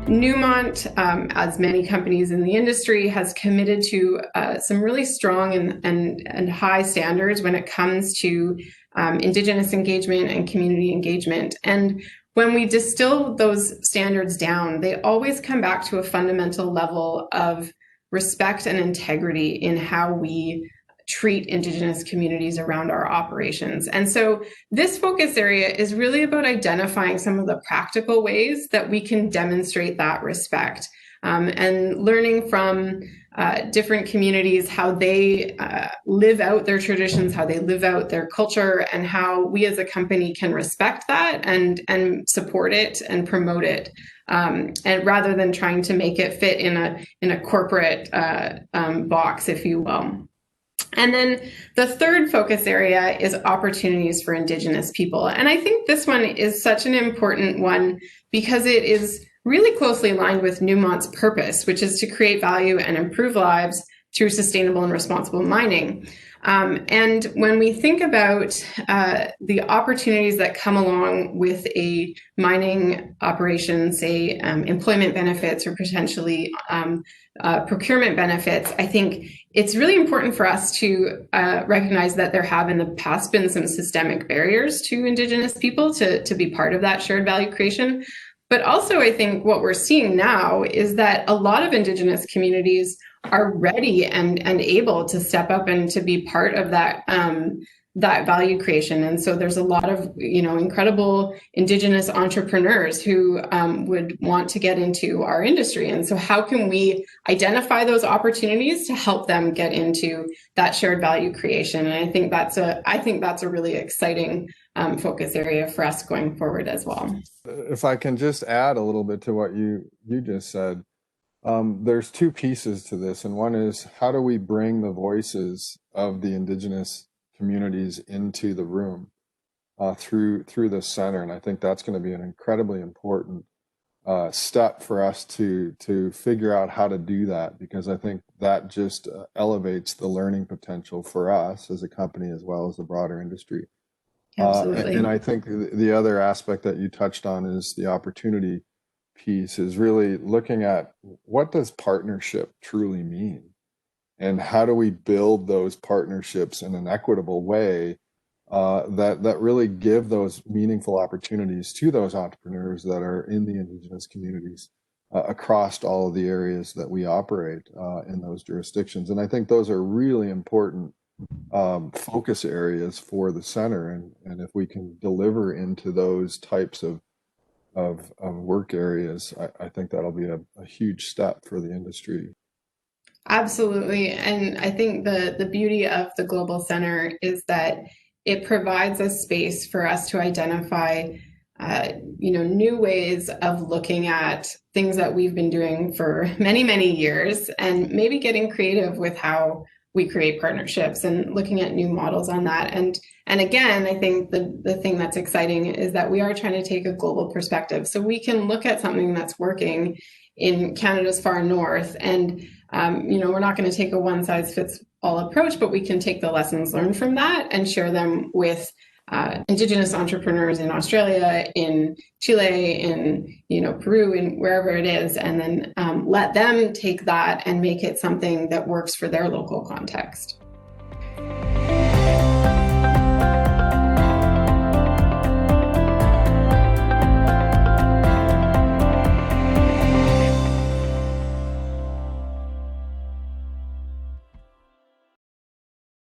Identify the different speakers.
Speaker 1: Newmont, as many companies in the industry, has committed to some really strong and high standards when it comes to Indigenous engagement and community engagement. And when we distill those standards down, they always come back to a fundamental level of respect and integrity in how we treat Indigenous communities around our operations. And so this focus area is really about identifying some of the practical ways that we can demonstrate that respect, and learning from different communities how they live out their traditions, how they live out their culture, and how we as a company can respect that and support it and promote it. And rather than trying to make it fit in a corporate box, if you will. And then the third focus area is opportunities for Indigenous people. And I think this one is such an important one because it is really closely aligned with Newmont's purpose, which is to create value and improve lives through sustainable and responsible mining. And when we think about the opportunities that come along with a mining operation, say employment benefits or potentially procurement benefits, I think it's really important for us to recognize that there have in the past been some systemic barriers to Indigenous people to be part of that shared value creation. But also, I think what we're seeing now is that a lot of Indigenous communities are ready and able to step up and to be part of that that value creation. And so there's a lot of incredible Indigenous entrepreneurs who would want to get into our industry. And so how can we identify those opportunities to help them get into that shared value creation? And I think that's a really exciting focus area for us going forward as well.
Speaker 2: If I can just add a little bit to what you just said, there's two pieces to this, and one is how do we bring the voices of the Indigenous communities into the room through the center, and I think that's going to be an incredibly important step for us to figure out how to do that, because I think that just elevates the learning potential for us as a company as well as the broader industry.
Speaker 1: Absolutely.
Speaker 2: And I think the other aspect that you touched on is the opportunity piece, is really looking at what does partnership truly mean, and how do we build those partnerships in an equitable way that really give those meaningful opportunities to those entrepreneurs that are in the Indigenous communities across all of the areas that we operate in those jurisdictions. And I think those are really important focus areas for the center, and if we can deliver into those types of work areas, I think that'll be a huge step for the industry.
Speaker 1: Absolutely. And I think the beauty of the Global Center is that it provides a space for us to identify new ways of looking at things that we've been doing for many, many years, and maybe getting creative with how we create partnerships and looking at new models on that. And again, I think the thing that's exciting is that we are trying to take a global perspective. So we can look at something that's working in Canada's far north, and we're not going to take a one-size-fits-all approach, but we can take the lessons learned from that and share them with Indigenous entrepreneurs in Australia, in Chile, in Peru, and wherever it is, and then let them take that and make it something that works for their local context.